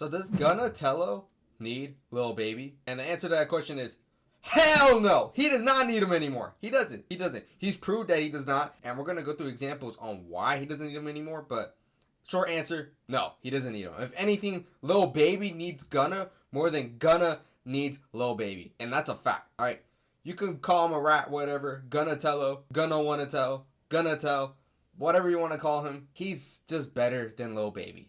So does Gunna need Lil Baby? And the answer to that question is hell no. He does not need him anymore. He doesn't. He's proved that he does not. And we're going to go through examples on why he doesn't need him anymore. But short answer, no, he doesn't need him. If anything, Lil Baby needs Gunna more than Gunna needs Lil Baby. And that's a fact. All right. You can call him a rat, whatever. Gunna wanna tell, Gunna tell, whatever you want to call him. He's just better than Lil Baby.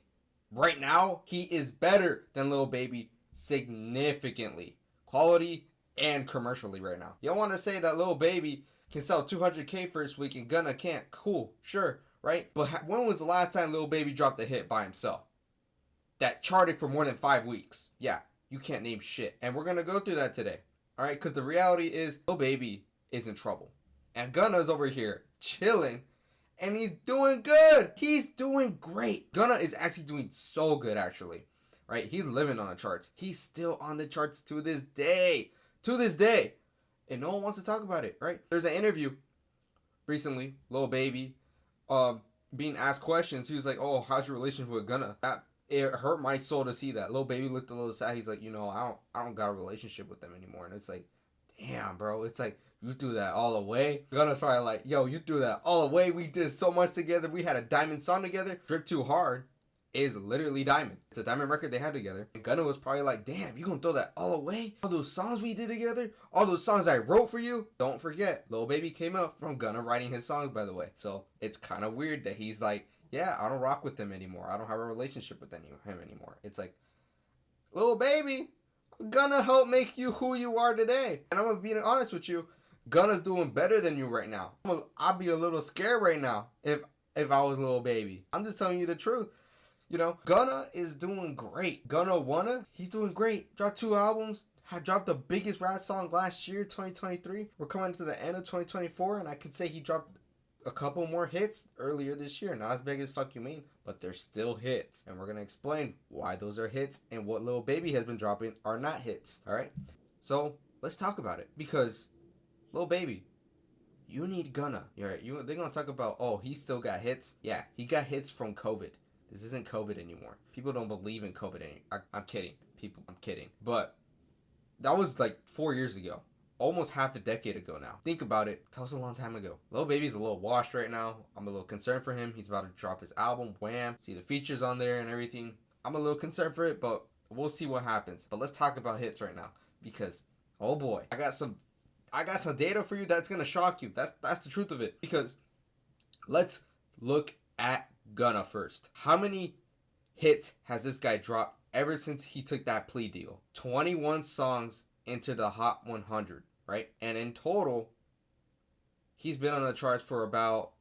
Right now, he is better than Lil Baby significantly. Quality and commercially right now. You want to say that Lil Baby can sell 200K first week and Gunna can't? Cool, sure, right? But when was the last time Lil Baby dropped a hit by himself that charted for more than 5 weeks? Yeah, you can't name shit. And we're going to go through that today. All right, because the reality is Lil Baby is in trouble. And Gunna's over here chilling. And he's doing good. He's doing great. Gunna is actually doing so good, actually. Right? He's living on the charts. He's still on the charts to this day. To this day. And no one wants to talk about it, right? There's an interview recently, Lil Baby, being asked questions. He was like, oh, how's your relationship with Gunna? It hurt my soul to see that. Lil Baby looked a little sad. He's like, I don't got a relationship with them anymore. And it's like, damn, bro. It's like, you threw that all away. Gunna's probably like, yo, you threw that all away. We did so much together. We had a diamond song together. Drip Too Hard is literally diamond. It's a diamond record they had together. And Gunna was probably like, damn, you gonna throw that all away? All those songs we did together? All those songs I wrote for you? Don't forget, Lil Baby came up from Gunna writing his songs, by the way. So it's kind of weird that he's like, yeah, I don't rock with him anymore. I don't have a relationship with him anymore. It's like, Lil Baby, Gunna help make you who you are today. And I'm gonna be honest with you, Gunna's doing better than you right now. I'd be a little scared right now if I was Lil Baby. I'm just telling you the truth. Gunna is doing great. Gunna, he's doing great. Dropped 2 albums. Had dropped the biggest rap song last year, 2023. We're coming to the end of 2024, and I could say he dropped a couple more hits earlier this year. Not as big as Fuck You Mean, but they're still hits. And we're going to explain why those are hits and what Lil Baby has been dropping are not hits. All right? So let's talk about it, because Lil Baby, you need Gunna. You're right. They're going to talk about, oh, he still got hits. Yeah, he got hits from COVID. This isn't COVID anymore. People don't believe in COVID anymore. I'm kidding. People, I'm kidding. But that was like 4 years ago. Almost half a decade ago now. Think about it. That was a long time ago. Lil Baby's a little washed right now. I'm a little concerned for him. He's about to drop his album, Wham. See the features on there and everything. I'm a little concerned for it, but we'll see what happens. But let's talk about hits right now, because, oh boy, I got some data for you that's gonna shock you. That's the truth of it. Because let's look at Gunna first. How many hits has this guy dropped ever since he took that plea deal? 21 songs into the Hot 100, right? And in total, he's been on the charts for about...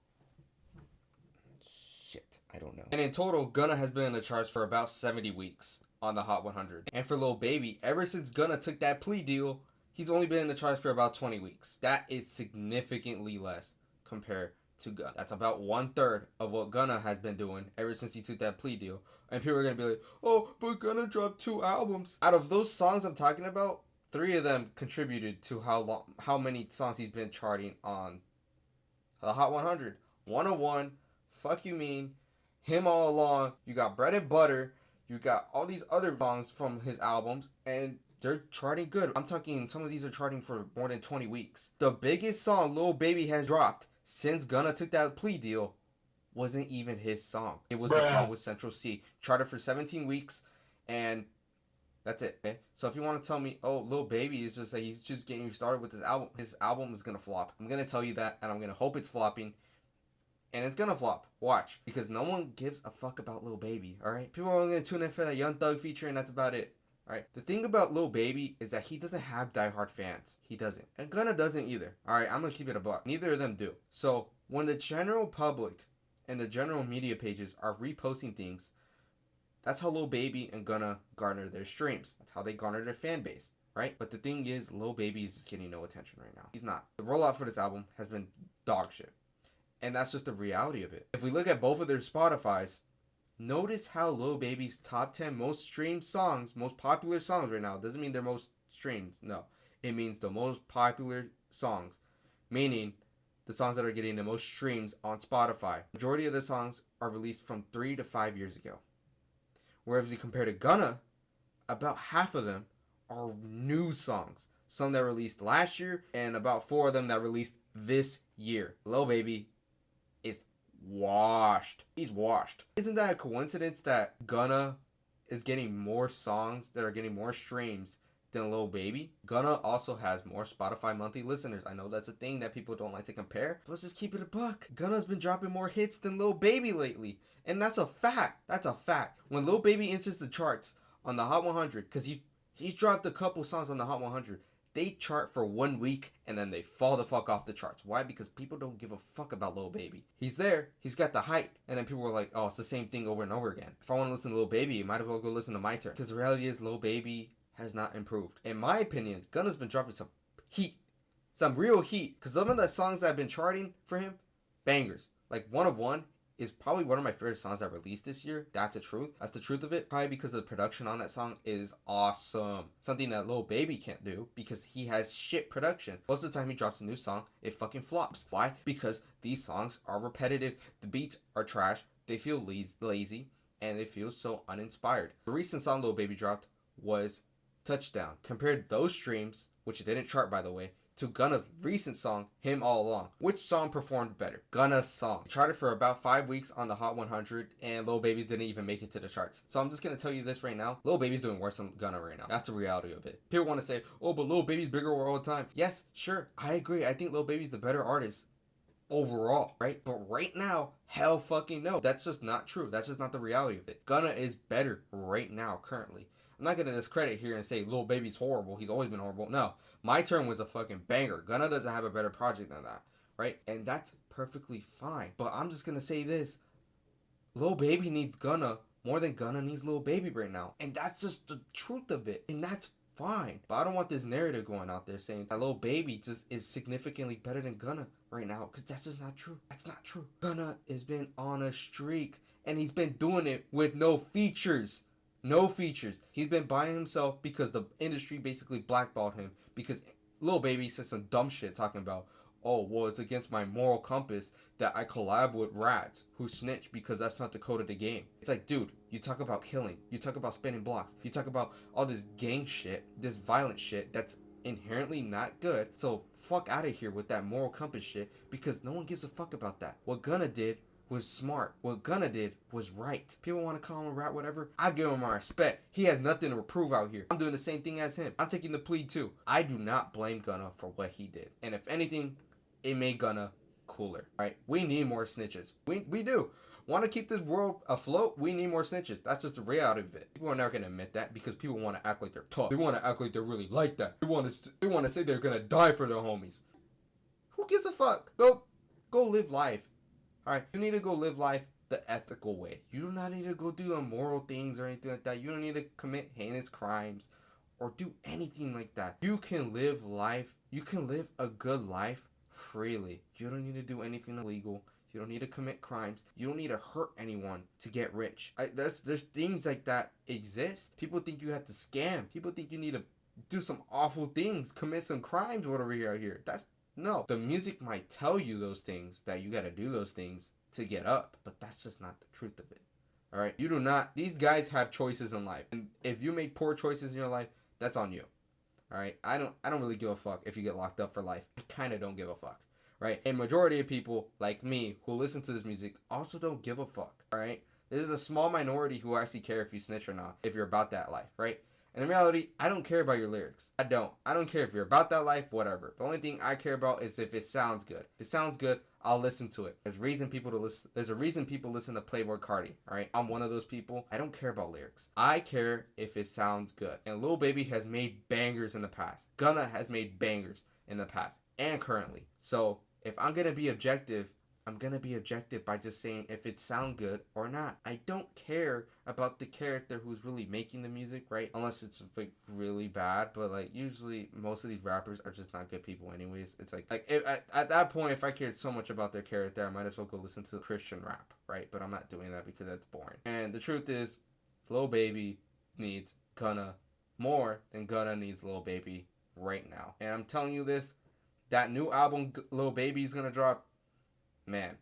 I don't know. And in total, Gunna has been on the charts for about 70 weeks on the Hot 100. And for Lil Baby, ever since Gunna took that plea deal, he's only been in the charts for about 20 weeks. That is significantly less compared to Gunna. That's about 1/3 of what Gunna has been doing ever since he took that plea deal. And people are going to be like, oh, but Gunna dropped 2 albums. Out of those songs I'm talking about, 3 of them contributed to how many songs he's been charting on the Hot 100. 101, Fuck You Mean, Him All Along, you got Bread and Butter, you got all these other songs from his albums, and they're charting good. I'm talking, some of these are charting for more than 20 weeks. The biggest song Lil Baby has dropped since Gunna took that plea deal wasn't even his song. It was the song with Central C. Charted for 17 weeks, and that's it. Okay? So if you want to tell me, oh, Lil Baby is just like, he's just getting started with his album is going to flop. I'm going to tell you that, and I'm going to hope it's flopping. And it's gonna flop. Watch. Because no one gives a fuck about Lil Baby, alright? People are only gonna tune in for that Young Thug feature, and that's about it. Alright? The thing about Lil Baby is that he doesn't have diehard fans. He doesn't. And Gunna doesn't either. Alright? I'm gonna keep it a buck. Neither of them do. So, when the general public and the general media pages are reposting things, that's how Lil Baby and Gunna garner their streams. That's how they garner their fan base. Right? But the thing is, Lil Baby is just getting no attention right now. He's not. The rollout for this album has been dog shit. And that's just the reality of it. If we look at both of their Spotifys, notice how Lil Baby's top 10 most streamed songs, most popular songs right now, doesn't mean they're most streamed. No. It means the most popular songs. Meaning the songs that are getting the most streams on Spotify. Majority of the songs are released from 3 to 5 years ago. Whereas you compare to Gunna, about half of them are new songs. Some that released last year, and about 4 of them that released this year. Lil Baby is washed. He's washed. Isn't that a coincidence that Gunna is getting more songs that are getting more streams than Lil Baby? Gunna also has more Spotify monthly listeners. I know that's a thing that people don't like to compare. But let's just keep it a buck. Gunna's been dropping more hits than Lil Baby lately. And that's a fact. That's a fact. When Lil Baby enters the charts on the Hot 100, because he's dropped a couple songs on the Hot 100, they chart for 1 week and then they fall the fuck off the charts. Why? Because people don't give a fuck about Lil Baby. He's there, he's got the hype, and then people are like, oh, it's the same thing over and over again. If I want to listen to Lil Baby, you might as well go listen to My Turn. Because the reality is, Lil Baby has not improved. In my opinion, Gunna's been dropping some heat. Some real heat. Because some of the songs that have been charting for him, bangers. Like One of One is probably one of my favorite songs that released this year. That's the truth. That's the truth of it. Probably because the production on that song is awesome. Something that Lil Baby can't do because he has shit production. Most of the time he drops a new song, it fucking flops. Why? Because these songs are repetitive. The beats are trash. They feel lazy. And they feel so uninspired. The recent song Lil Baby dropped was Touchdown. Compared those streams, which it didn't chart by the way, to Gunna's recent song, Him All Along. Which song performed better? Gunna's song. It charted for about 5 weeks on the Hot 100, and Lil Baby's didn't even make it to the charts. So I'm just gonna tell you this right now. Lil Baby's doing worse than Gunna right now. That's the reality of it. People want to say, oh, but Lil Baby's bigger all the time. Yes, sure, I agree. I think Lil Baby's the better artist overall, right? But right now, hell fucking no. That's just not true. That's just not the reality of it. Gunna is better right now, currently. I'm not gonna discredit here and say Lil Baby's horrible. He's always been horrible. No, My Turn was a fucking banger. Gunna doesn't have a better project than that, right? And that's perfectly fine. But I'm just gonna say this: Lil Baby needs Gunna more than Gunna needs Lil Baby right now, and that's just the truth of it. And that's fine. But I don't want this narrative going out there saying that Lil Baby just is significantly better than Gunna right now, because that's just not true. That's not true. Gunna has been on a streak, and he's been doing it with no features. No features. He's been by himself because the industry basically blackballed him. Because Lil Baby said some dumb shit talking about, oh, well, it's against my moral compass that I collab with rats who snitch because that's not the code of the game. It's like, dude, you talk about killing. You talk about spinning blocks. You talk about all this gang shit, this violent shit that's inherently not good. So fuck out of here with that moral compass shit, because no one gives a fuck about that. What Gunna did was smart. What Gunna did was right. People want to call him a rat, whatever. I give him my respect. He has nothing to prove out here. I'm doing the same thing as him. I'm taking the plea too. I do not blame Gunna for what he did. And if anything, it made Gunna cooler. Right? We need more snitches. We do. Want to keep this world afloat? We need more snitches. That's just the reality of it. People are never gonna admit that because people want to act like they're tough. They want to act like they're really like that. They want to say they're gonna die for their homies. Who gives a fuck? Go live life. Alright, you need to go live life the ethical way. You do not need to go do immoral things or anything like that. You don't need to commit heinous crimes or do anything like that. You can live life. You can live a good life freely. You don't need to do anything illegal. You don't need to commit crimes. You don't need to hurt anyone to get rich. There's things like that exist. People think you have to scam. People think you need to do some awful things, commit some crimes, whatever here. No, the music might tell you those things, that you gotta do those things to get up, but that's just not the truth of it. Alright? You do not, these guys have choices in life. And if you make poor choices in your life, that's on you. Alright? I don't really give a fuck if you get locked up for life. I kinda don't give a fuck. Right? And majority of people, like me, who listen to this music, also don't give a fuck. Alright? There's a small minority who actually care if you snitch or not, if you're about that life, right? And in reality, I don't care about your lyrics. I don't care if you're about that life, whatever. The only thing I care about is if it sounds good. If it sounds good, I'll listen to it. There's a reason people listen to Playboi Carti, alright? I'm one of those people. I don't care about lyrics. I care if it sounds good. And Lil Baby has made bangers in the past. Gunna has made bangers in the past and currently. So if I'm gonna be objective, I'm gonna be objective by just saying if it sound good or not. I don't care about the character who's really making the music, right? Unless it's like really bad, but like usually most of these rappers are just not good people anyways. It's like at that point, if I cared so much about their character, I might as well go listen to Christian rap, right? But I'm not doing that because that's boring. And the truth is, Lil Baby needs Gunna more than Gunna needs Lil Baby right now. And I'm telling you this, that new album Lil Baby's gonna drop, man,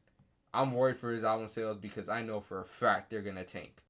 I'm worried for his album sales because I know for a fact they're gonna tank.